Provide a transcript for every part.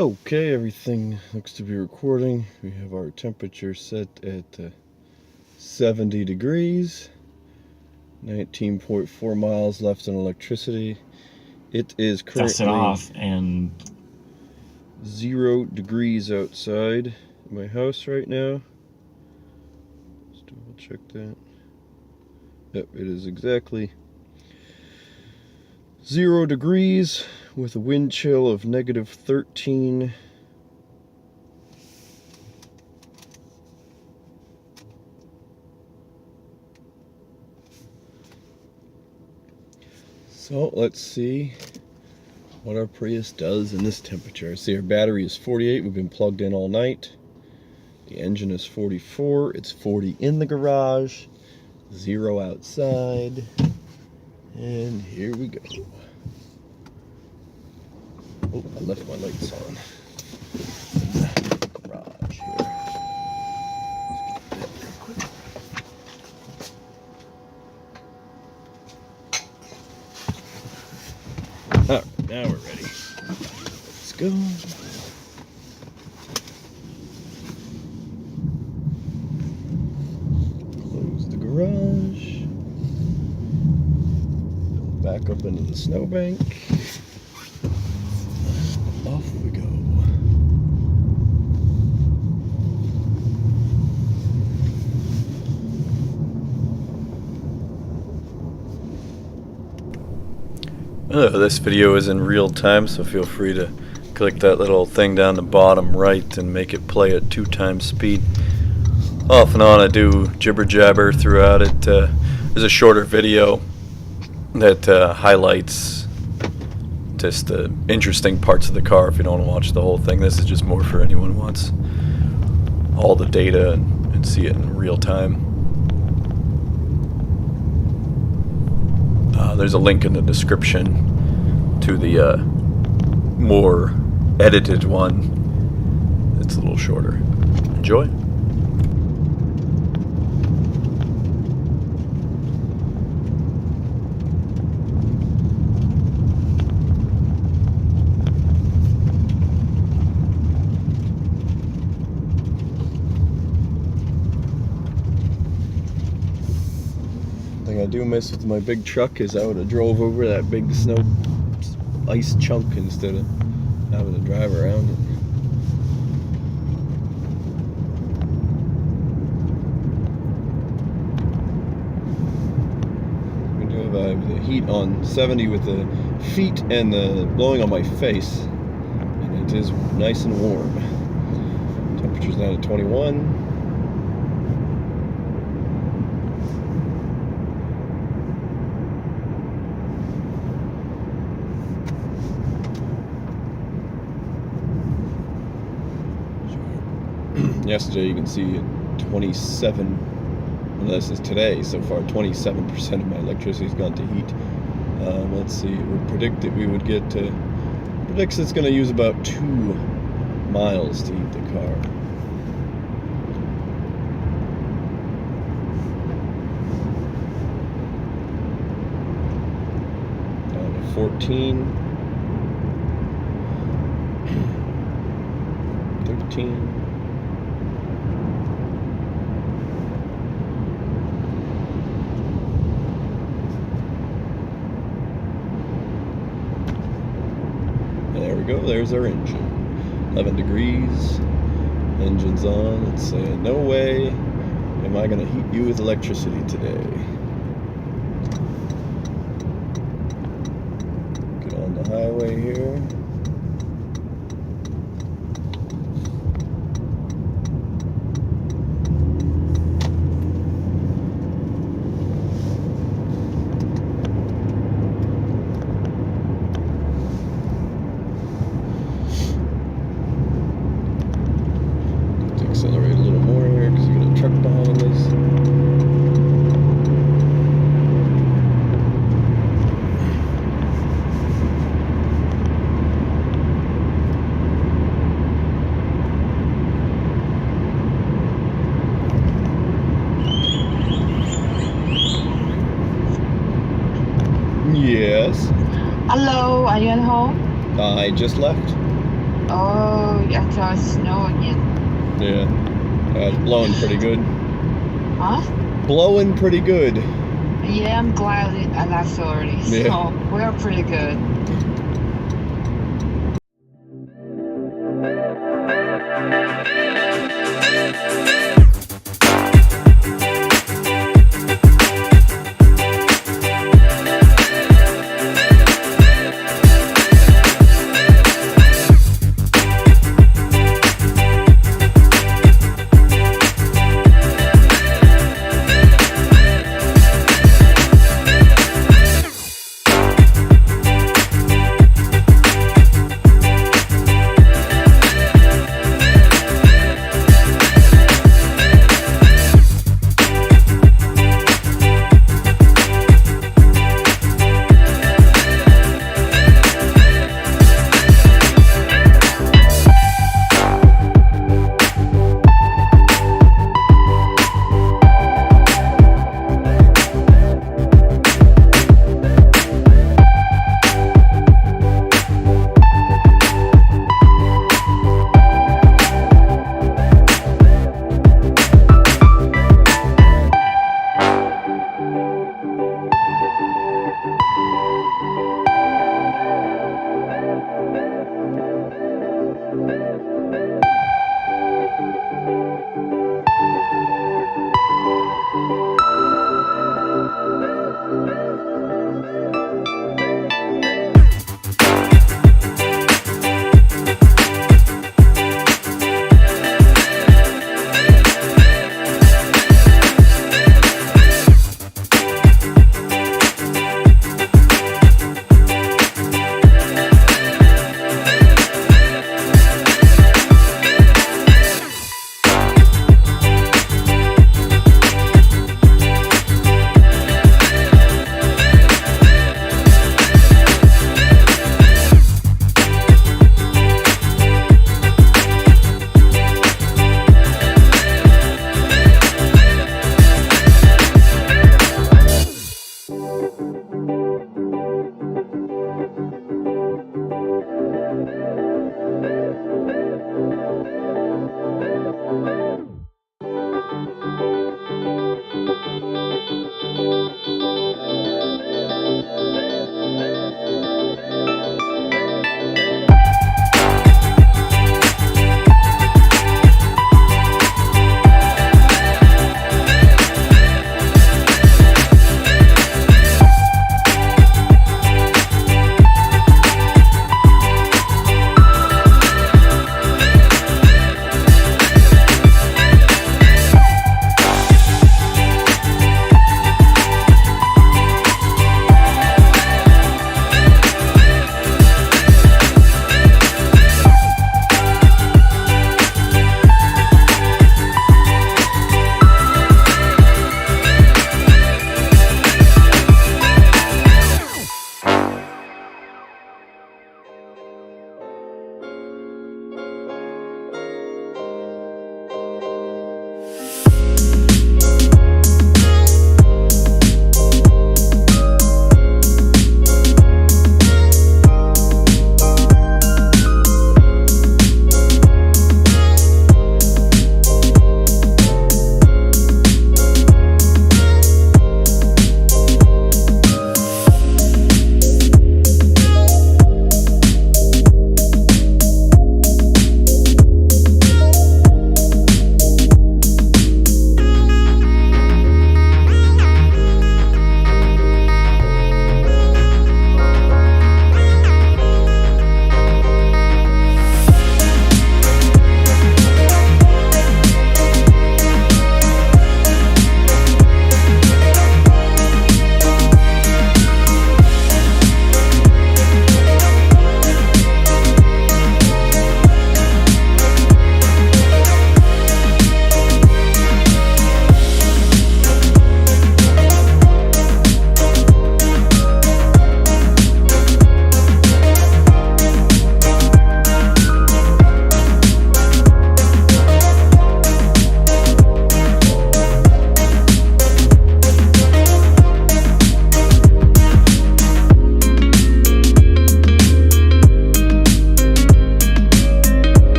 Okay, everything looks to be recording. We have our temperature set at 70 degrees, 19.4 miles left in electricity. It is Dust it currently off and 0 degrees outside my house right now. Let's double check that. Yep, it is exactly 0 degrees with a wind chill of -13. So let's see what our Prius does in this temperature. See, our battery is 48. We've been plugged in all night. The engine is 44. It's 40 in the garage, 0 outside. And here we go. Oh, I left my lights on. Garage here. Alright, now we're ready. Let's go. Close the garage. Back up into the snowbank. Off we go. This video is in real time, so feel free to click that little thing down the bottom right and make it play at 2x speed. Off and on I do jibber jabber throughout it. There's a shorter video that highlights just the interesting parts of the car if you don't want to watch the whole thing. This is just more for anyone who wants all the data and see it in real time. There's a link in the description to the more edited one. It's a little shorter. Enjoy. Thing I do miss with my big truck is I would have drove over that big snow ice chunk instead of having to drive around it. We do have the heat on 70 with the feet and the blowing on my face, and it is nice and warm. Temperature's down at 21. Yesterday you can see 27, and this is today so far, 27% of my electricity's gone to heat. Let's see, we predicted we would get predicts it's going to use about 2 miles to heat the car. Down to 14, 13. There we go, there's our engine. 11 degrees, engine's on. It's saying, no way am I going to heat you with electricity today. Get on the highway here. Accelerate a little more here because you got a truck behind us. Yes. Hello, are you at home? I just left. Oh, I thought it's snowing in. Yeah. It's blowing pretty good. Huh? Blowing pretty good. Yeah, I'm glad I left already. Yeah. So we're pretty good.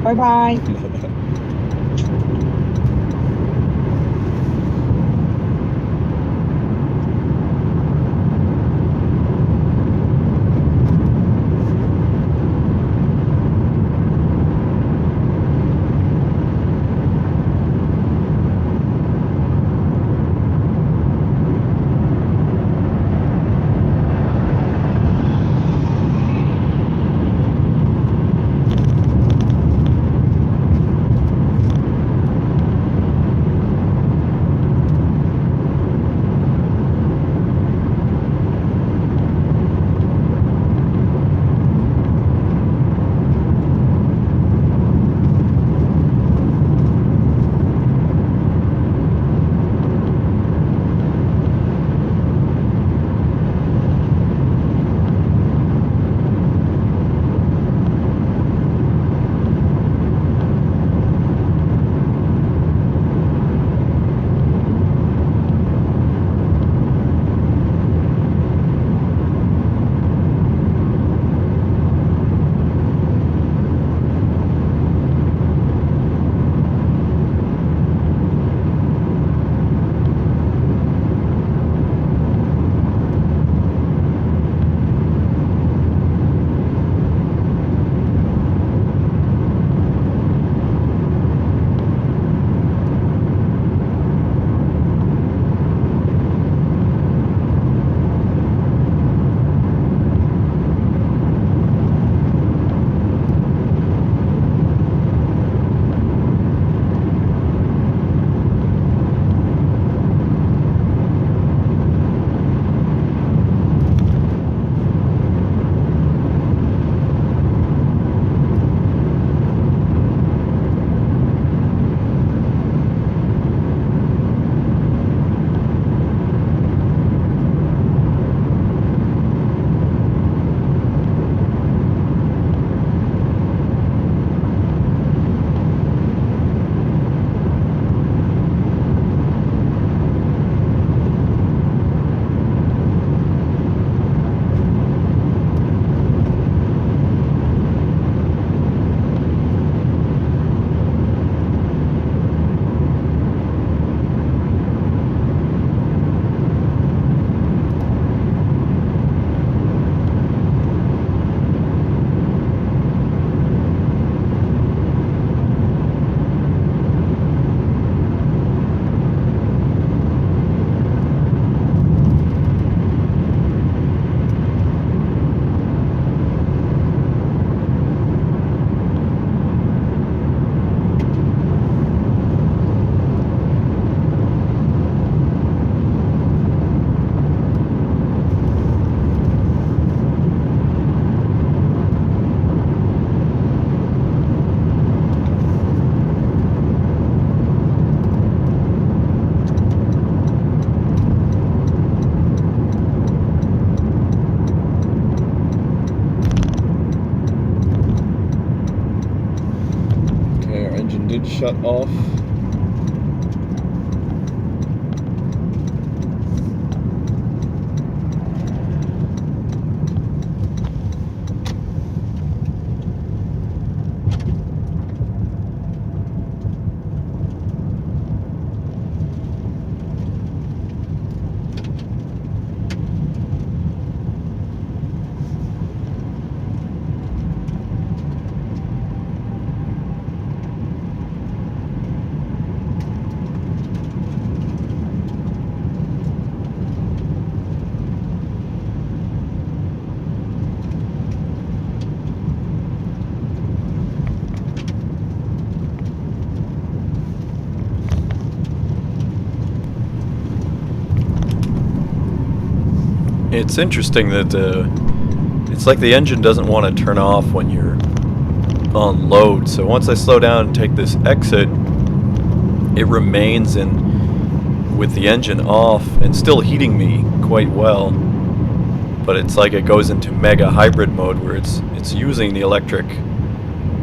Bye-bye. shut off. It's interesting that it's like the engine doesn't want to turn off when you're on load. So once I slow down and take this exit, it remains in with the engine off and still heating me quite well. But it's like it goes into mega hybrid mode where it's using the electric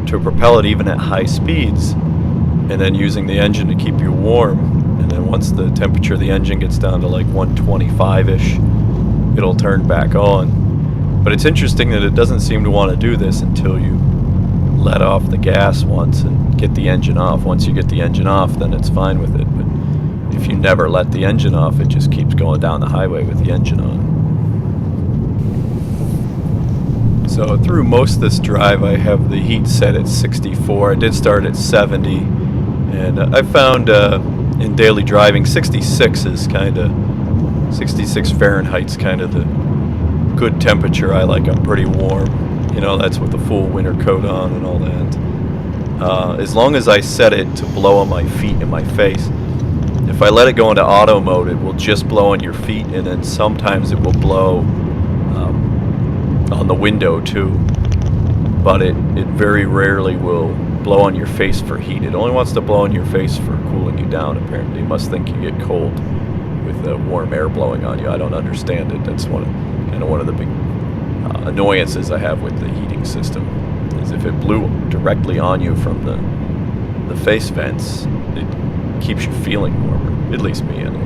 to propel it even at high speeds, and then using the engine to keep you warm. And then once the temperature of the engine gets down to like 125-ish, it'll turn back on. But it's interesting that it doesn't seem to want to do this until you let off the gas once and get the engine off. Once you get the engine off, then it's fine with it. But if you never let the engine off, it just keeps going down the highway with the engine on. So through most of this drive, I have the heat set at 64. I did start at 70, and I found in daily driving 66 is kind of 66 Fahrenheit's kind of the good temperature I like. I'm pretty warm, you know, that's with the full winter coat on and all that. As long as I set it to blow on my feet and my face. If I let it go into auto mode, it will just blow on your feet, and then sometimes it will blow on the window too, but it very rarely will blow on your face for heat. It only wants to blow on your face for cooling you down, apparently. It must think you get cold with warm air blowing on you. I don't understand it. That's one of the big annoyances I have with the heating system, is if it blew directly on you from the face vents, it keeps you feeling warmer, at least me anyway.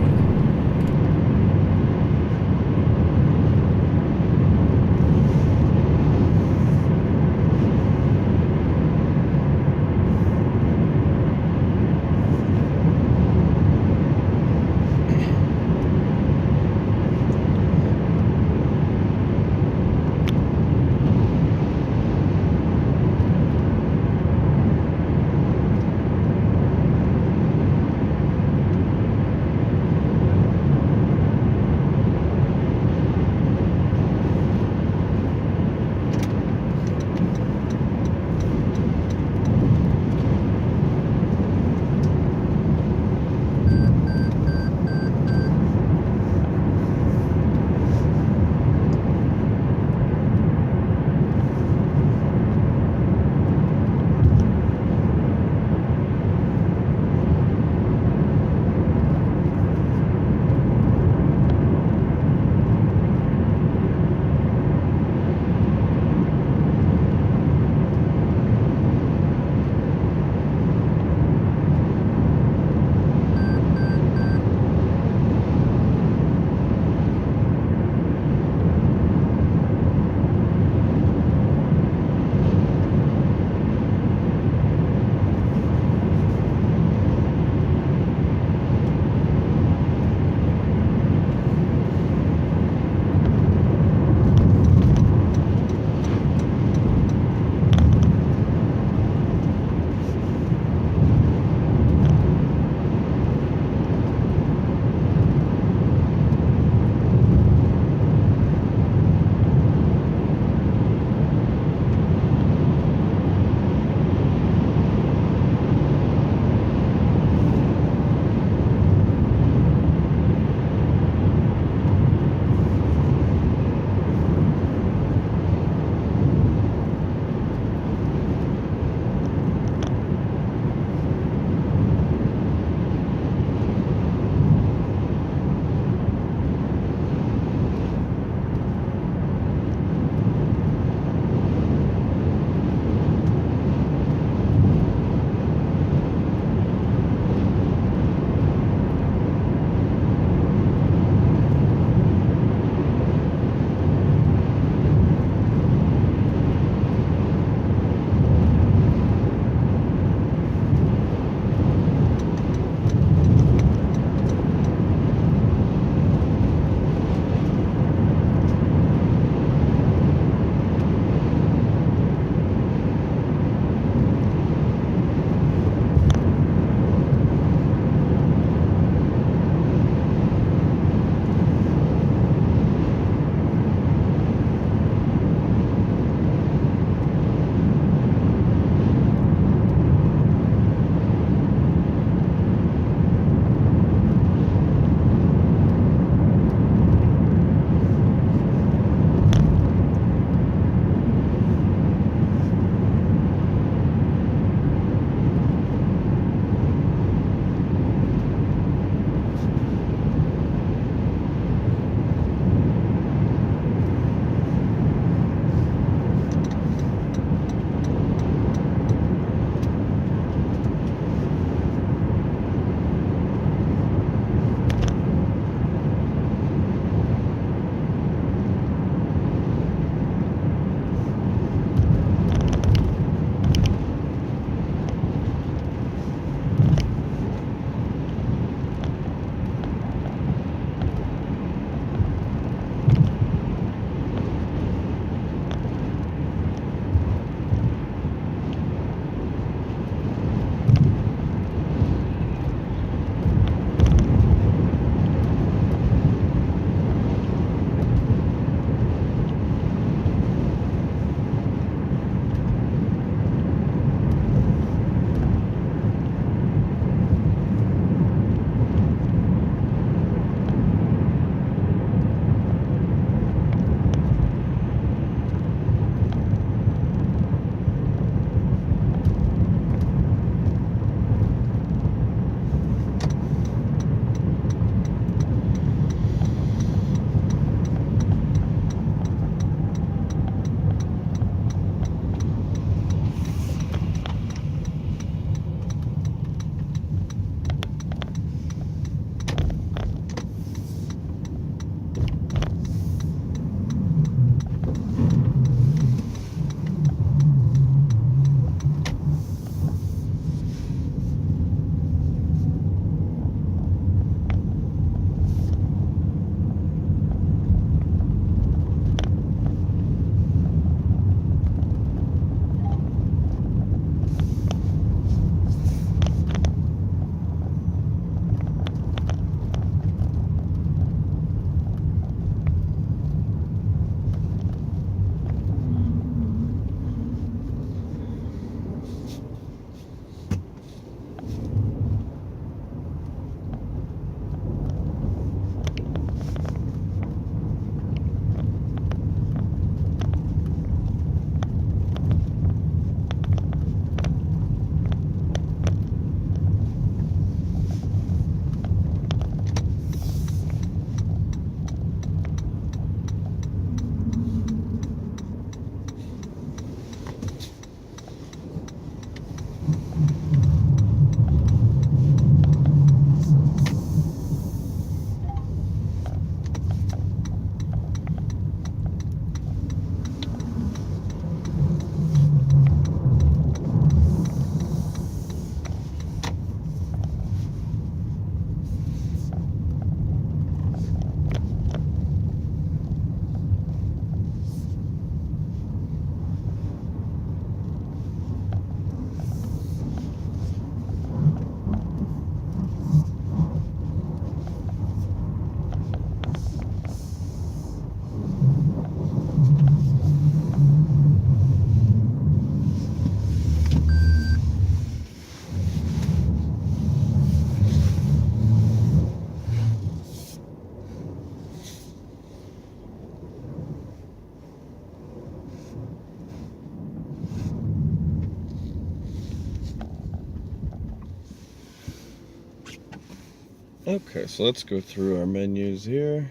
Okay, so let's go through our menus here.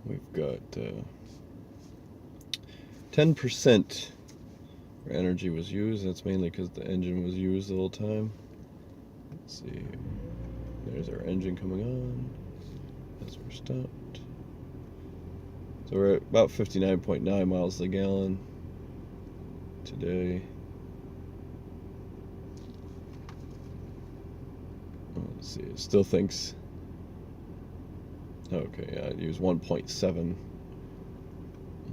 We've got 10% energy was used. That's mainly because the engine was used the whole time. Let's see. There's our engine coming on as we're stopped. So we're at about 59.9 miles a gallon today. Let's see, it still thinks. Okay, yeah, it used 1.7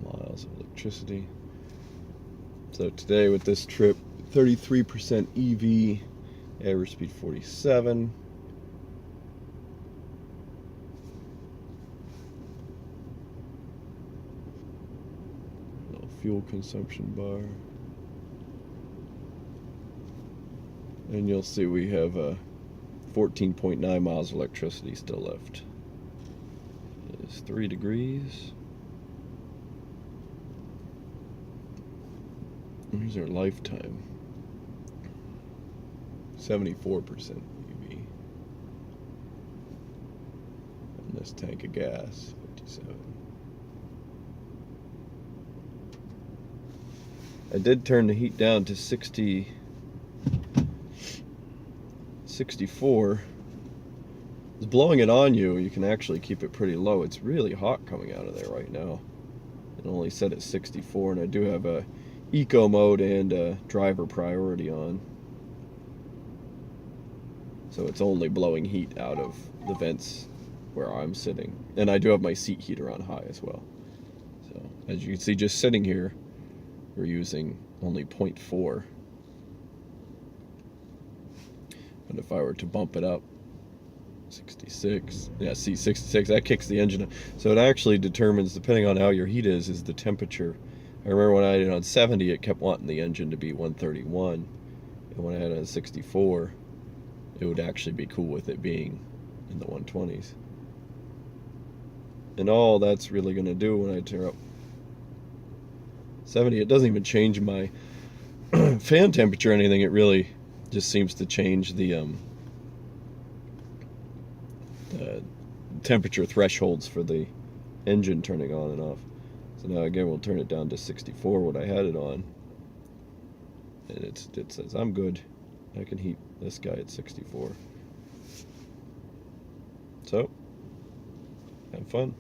miles of electricity. So today with this trip, 33% EV, average speed 47. Little fuel consumption bar. And you'll see we have 14.9 miles of electricity still left. It is 3 degrees. Here's our lifetime. 74% EV. And this tank of gas, 57. I did turn the heat down to 64. It's blowing it on you. You can actually keep it pretty low. It's really hot coming out of there right now. It only set at 64, and I do have a eco mode and a driver priority on. So it's only blowing heat out of the vents where I'm sitting. And I do have my seat heater on high as well. So as you can see, just sitting here, we're using only 0.4. But if I were to bump it up, 66, yeah, see 66, that kicks the engine up. So it actually determines, depending on how your heat is the temperature. I remember when I had it on 70, it kept wanting the engine to be 131. And when I had it on 64, it would actually be cool with it being in the 120s. And all that's really going to do when I turn up 70, it doesn't even change my fan temperature or anything. It really just seems to change the temperature thresholds for the engine turning on and off. So now again, we'll turn it down to 64, what I had it on. And it says I'm good. I can heat this guy at 64. So, have fun.